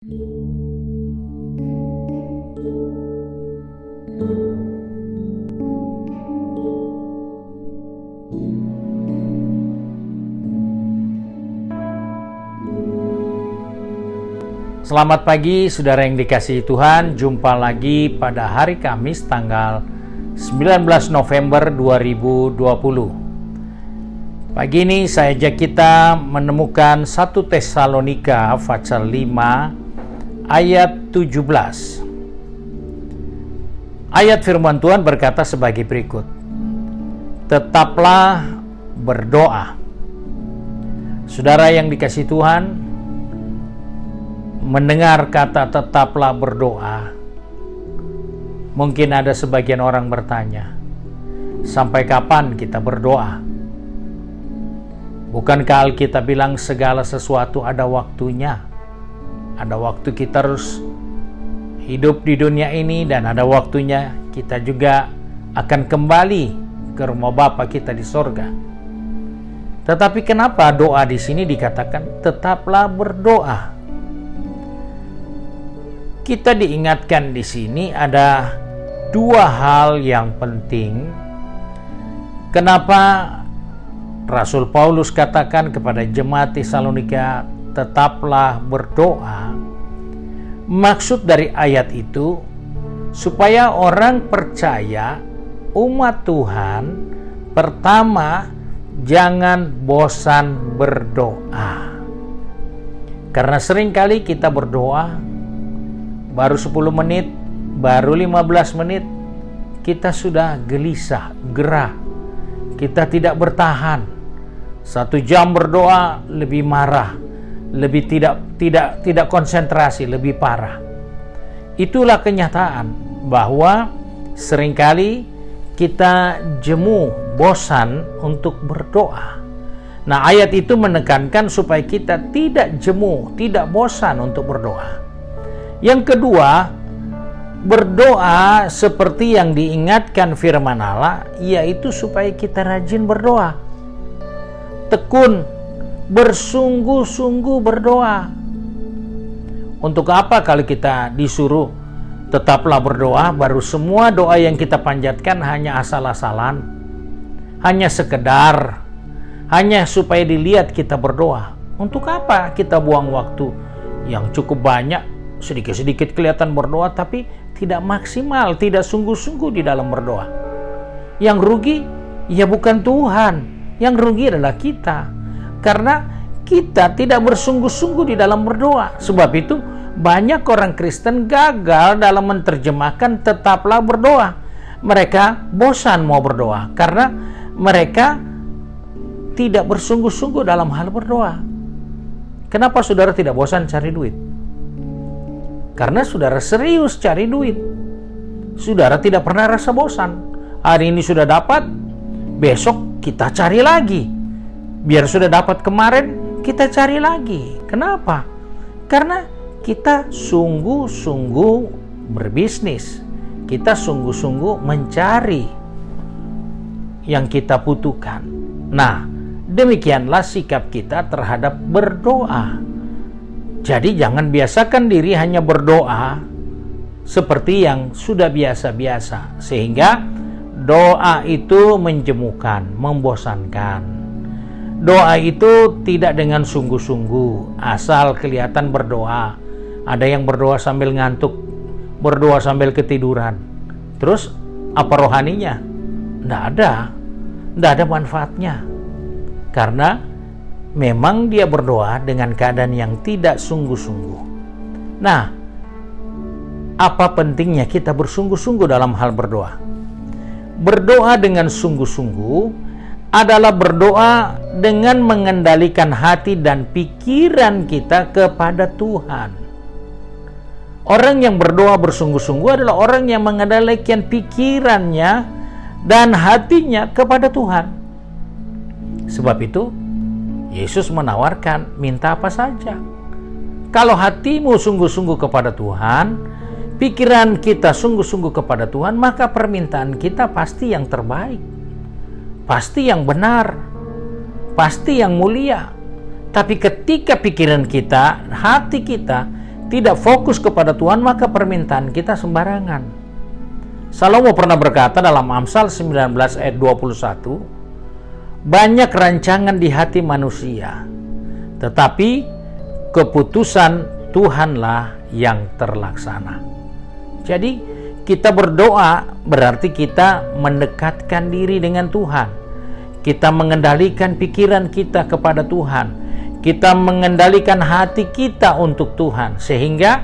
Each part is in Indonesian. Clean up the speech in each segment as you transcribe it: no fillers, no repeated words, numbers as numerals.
Selamat pagi saudara yang dikasihi Tuhan. Jumpa lagi pada hari Kamis tanggal 19 November 2020. Pagi ini saya ajak kita menemukan 1 Tesalonika pasal 5 ayat 17. Ayat firman Tuhan berkata sebagai berikut. Tetaplah berdoa. Saudara yang dikasihi Tuhan, mendengar kata tetaplah berdoa, mungkin ada sebagian orang bertanya, sampai kapan kita berdoa? Bukankah Alkitab bilang segala sesuatu ada waktunya? Ada waktu kita harus hidup di dunia ini, dan ada waktunya kita juga akan kembali ke rumah Bapa kita di sorga. Tetapi kenapa doa di sini dikatakan tetaplah berdoa? Kita diingatkan di sini ada dua hal yang penting. Kenapa Rasul Paulus katakan kepada jemaat Tesalonika, tetaplah berdoa? Maksud dari ayat itu, supaya orang percaya, umat Tuhan, pertama, jangan bosan berdoa. Karena seringkali kita berdoa, baru 10 menit, baru 15 menit, kita sudah gelisah, gerah. Kita tidak bertahan. 1 jam berdoa lebih marah, lebih tidak konsentrasi, lebih parah. Itulah kenyataan bahwa seringkali kita jemu, bosan untuk berdoa. Nah, ayat itu menekankan supaya kita tidak jemu, tidak bosan untuk berdoa. Yang kedua, berdoa seperti yang diingatkan firman Allah, yaitu supaya kita rajin berdoa. Tekun, bersungguh-sungguh berdoa. Untuk apa kalau kita disuruh tetaplah berdoa, baru semua doa yang kita panjatkan hanya asal-asalan, hanya sekedar, hanya supaya dilihat kita berdoa. Untuk apa kita buang waktu yang cukup banyak, sedikit-sedikit kelihatan berdoa, tapi tidak maksimal, tidak sungguh-sungguh di dalam berdoa. Yang rugi, ya bukan Tuhan. Yang rugi adalah kita. Karena kita tidak bersungguh-sungguh di dalam berdoa. Sebab itu, banyak orang Kristen gagal dalam menerjemahkan tetaplah berdoa. Mereka bosan mau berdoa, karena mereka tidak bersungguh-sungguh dalam hal berdoa. Kenapa saudara tidak bosan cari duit? Karena saudara serius cari duit. Saudara tidak pernah rasa bosan. Hari ini sudah dapat, besok kita cari lagi. Biar sudah dapat kemarin, kita cari lagi. Kenapa? Karena kita sungguh-sungguh berbisnis. Kita sungguh-sungguh mencari yang kita butuhkan. Nah, demikianlah sikap kita terhadap berdoa. Jadi jangan biasakan diri hanya berdoa seperti yang sudah biasa-biasa, sehingga doa itu menjemukan, membosankan. Doa itu tidak dengan sungguh-sungguh, asal kelihatan berdoa. Ada yang berdoa sambil ngantuk, berdoa sambil ketiduran. Terus apa rohaninya? Tidak ada manfaatnya. Karena memang dia berdoa dengan keadaan yang tidak sungguh-sungguh. Nah, apa pentingnya kita bersungguh-sungguh dalam hal berdoa? Berdoa dengan sungguh-sungguh adalah berdoa dengan mengendalikan hati dan pikiran kita kepada Tuhan. Orang yang berdoa bersungguh-sungguh adalah orang yang mengendalikan pikirannya dan hatinya kepada Tuhan. Sebab itu, Yesus menawarkan, minta apa saja. Kalau hatimu sungguh-sungguh kepada Tuhan, pikiran kita sungguh-sungguh kepada Tuhan, maka permintaan kita pasti yang terbaik, pasti yang benar, pasti yang mulia. Tapi ketika pikiran kita, hati kita tidak fokus kepada Tuhan, maka permintaan kita sembarangan. Salomo pernah berkata dalam Amsal 19 ayat 21, banyak rancangan di hati manusia, tetapi keputusan Tuhanlah yang terlaksana. Jadi kita berdoa berarti kita mendekatkan diri dengan Tuhan. Kita mengendalikan pikiran kita kepada Tuhan. Kita mengendalikan hati kita untuk Tuhan. Sehingga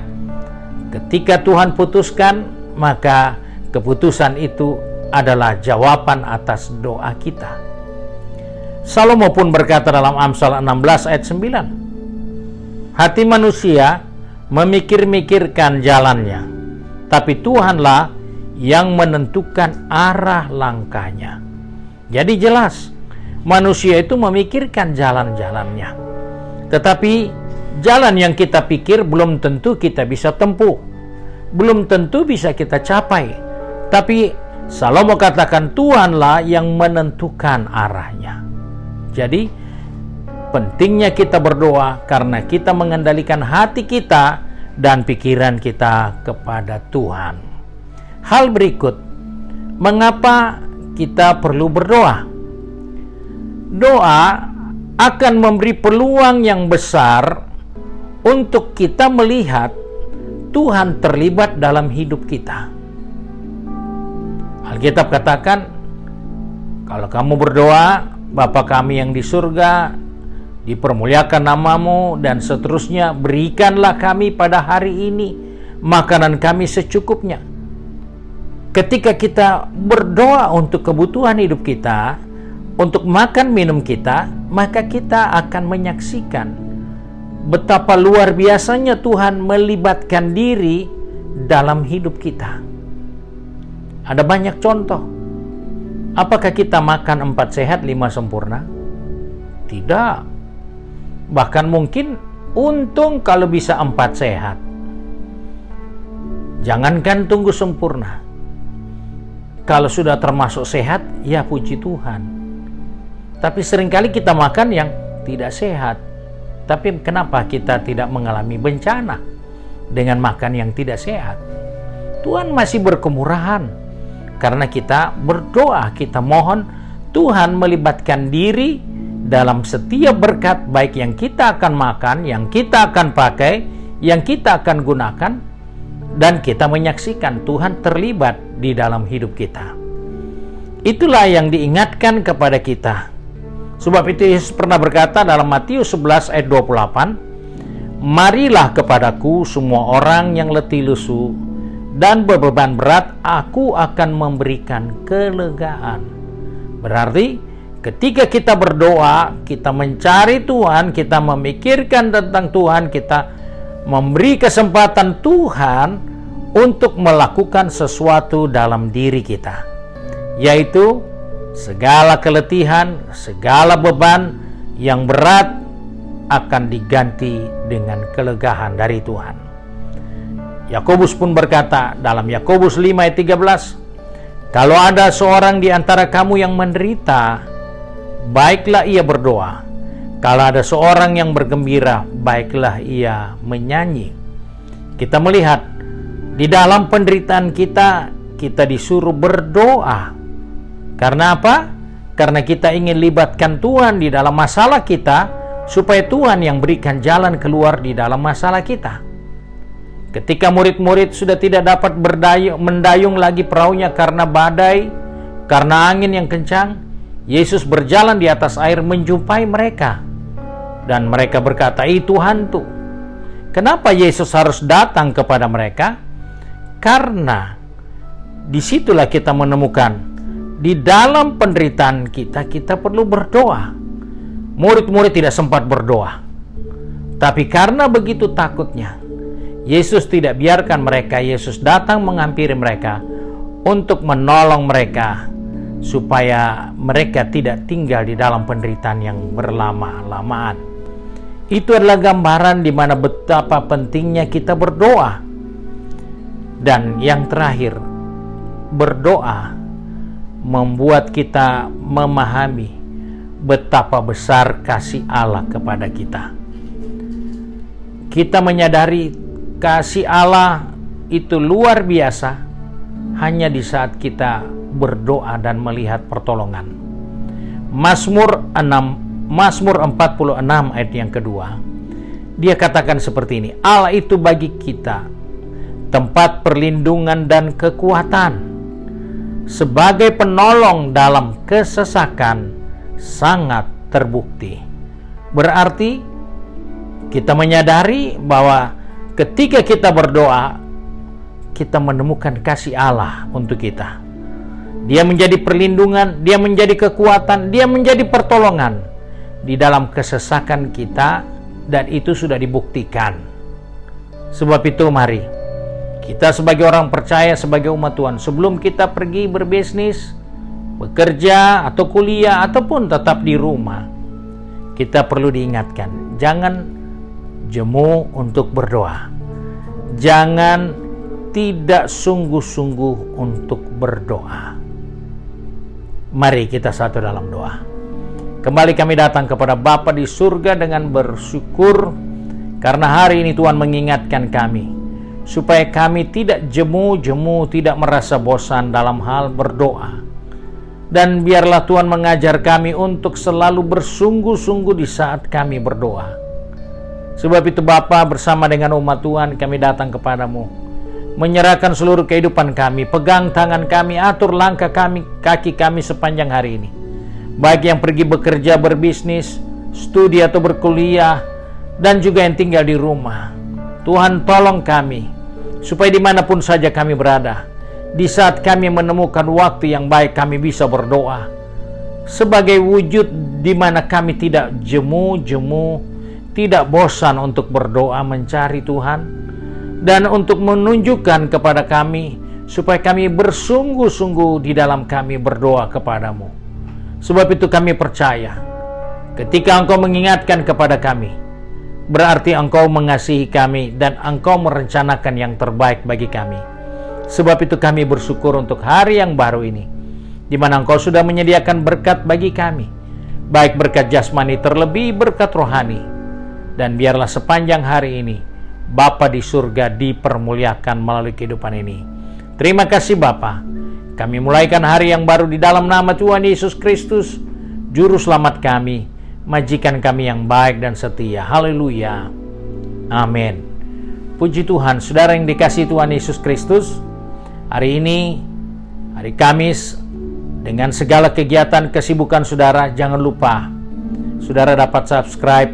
ketika Tuhan putuskan, maka keputusan itu adalah jawaban atas doa kita. Salomo pun berkata dalam Amsal 16 ayat 9, hati manusia memikir-mikirkan jalannya, tapi Tuhanlah yang menentukan arah langkahnya. Jadi jelas, manusia itu memikirkan jalan-jalannya. Tetapi jalan yang kita pikir belum tentu kita bisa tempuh. Belum tentu bisa kita capai. Tapi Salomo katakan Tuhanlah yang menentukan arahnya. Jadi pentingnya kita berdoa karena kita mengendalikan hati kita dan pikiran kita kepada Tuhan. Hal berikut, mengapa kita perlu berdoa? Doa akan memberi peluang yang besar untuk kita melihat Tuhan terlibat dalam hidup kita. Alkitab katakan, kalau kamu berdoa, Bapa kami yang di surga, dipermuliakan namamu, dan seterusnya, berikanlah kami pada hari ini makanan kami secukupnya. Ketika kita berdoa untuk kebutuhan hidup kita, untuk makan minum kita, maka kita akan menyaksikan betapa luar biasanya Tuhan melibatkan diri dalam hidup kita. Ada banyak contoh. Apakah kita makan 4 sehat 5 sempurna? Tidak. Bahkan mungkin untung kalau bisa 4 sehat. Jangankan tunggu sempurna. Kalau sudah termasuk sehat, ya puji Tuhan. Tapi seringkali kita makan yang tidak sehat. Tapi kenapa kita tidak mengalami bencana dengan makan yang tidak sehat? Tuhan masih berkemurahan. Karena kita berdoa, kita mohon Tuhan melibatkan diri dalam setiap berkat, baik yang kita akan makan, yang kita akan pakai, yang kita akan gunakan, dan kita menyaksikan Tuhan terlibat di dalam hidup kita. Itulah yang diingatkan kepada kita. Sebab itu Yesus pernah berkata dalam Matius 11 ayat 28, marilah kepadaku semua orang yang letih lesu dan berbeban berat, aku akan memberikan kelegaan. Berarti ketika kita berdoa, kita mencari Tuhan, kita memikirkan tentang Tuhan, kita memberi kesempatan Tuhan untuk melakukan sesuatu dalam diri kita, yaitu segala keletihan, segala beban yang berat akan diganti dengan kelegaan dari Tuhan. Yakobus pun berkata dalam Yakobus 5 ayat 13, kalau ada seorang di antara kamu yang menderita, baiklah ia berdoa. Kalau ada seorang yang bergembira, baiklah ia menyanyi. Kita melihat di dalam penderitaan kita, kita disuruh berdoa. Karena apa? Karena kita ingin libatkan Tuhan di dalam masalah kita, supaya Tuhan yang berikan jalan keluar di dalam masalah kita. Ketika murid-murid sudah tidak dapat mendayung lagi perahunya karena badai, karena angin yang kencang, Yesus berjalan di atas air menjumpai mereka. Dan mereka berkata, Tuhan tuh, kenapa Yesus harus datang kepada mereka? Karena disitulah kita menemukan, di dalam penderitaan kita, kita perlu berdoa. Murid-murid tidak sempat berdoa. Tapi karena begitu takutnya, Yesus tidak biarkan mereka. Yesus datang menghampiri mereka untuk menolong mereka supaya mereka tidak tinggal di dalam penderitaan yang berlama-lamaan. Itu adalah gambaran di mana betapa pentingnya kita berdoa. Dan yang terakhir, berdoa membuat kita memahami betapa besar kasih Allah kepada kita. Kita menyadari kasih Allah itu luar biasa hanya di saat kita berdoa dan melihat pertolongan. Mazmur 46 ayat yang kedua, dia katakan seperti ini, Allah itu bagi kita tempat perlindungan dan kekuatan, sebagai penolong dalam kesesakan sangat terbukti. Berarti kita menyadari bahwa ketika kita berdoa, kita menemukan kasih Allah untuk kita. Dia menjadi perlindungan, dia menjadi kekuatan, dia menjadi pertolongan di dalam kesesakan kita, dan itu sudah dibuktikan. Sebab itu mari kita sebagai orang percaya, sebagai umat Tuhan, sebelum kita pergi berbisnis, bekerja, atau kuliah, ataupun tetap di rumah, kita perlu diingatkan, jangan jemu untuk berdoa. Jangan tidak sungguh-sungguh untuk berdoa. Mari kita satu dalam doa. Kembali kami datang kepada Bapa di surga dengan bersyukur karena hari ini Tuhan mengingatkan kami supaya kami tidak jemu-jemu, tidak merasa bosan dalam hal berdoa. Dan biarlah Tuhan mengajar kami untuk selalu bersungguh-sungguh di saat kami berdoa. Sebab itu Bapa, bersama dengan umat Tuhan kami datang kepadamu, menyerahkan seluruh kehidupan kami, pegang tangan kami, atur langkah kami, kaki kami sepanjang hari ini. Baik yang pergi bekerja, berbisnis, studi atau berkuliah, dan juga yang tinggal di rumah. Tuhan tolong kami, supaya dimanapun saja kami berada, di saat kami menemukan waktu yang baik kami bisa berdoa. Sebagai wujud di mana kami tidak jemu-jemu, tidak bosan untuk berdoa mencari Tuhan, dan untuk menunjukkan kepada kami supaya kami bersungguh-sungguh di dalam kami berdoa kepadamu. Sebab itu kami percaya ketika Engkau mengingatkan kepada kami, berarti Engkau mengasihi kami dan Engkau merencanakan yang terbaik bagi kami. Sebab itu kami bersyukur untuk hari yang baru ini, di mana Engkau sudah menyediakan berkat bagi kami, baik berkat jasmani terlebih berkat rohani. Dan biarlah sepanjang hari ini Bapa di surga dipermuliakan melalui kehidupan ini. Terima kasih Bapa. Kami mulaikan hari yang baru di dalam nama Tuhan Yesus Kristus, Juru Selamat kami, majikan kami yang baik dan setia. Haleluya. Amin. Puji Tuhan, saudara yang dikasihi Tuhan Yesus Kristus, hari ini, hari Kamis, dengan segala kegiatan kesibukan saudara, jangan lupa saudara dapat subscribe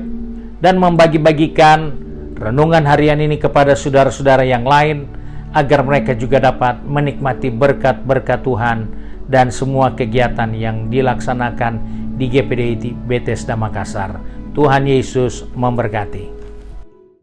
dan membagi-bagikan renungan harian ini kepada saudara-saudara yang lain, agar mereka juga dapat menikmati berkat-berkat Tuhan dan semua kegiatan yang dilaksanakan di GPDI Bethesda Makassar. Tuhan Yesus memberkati.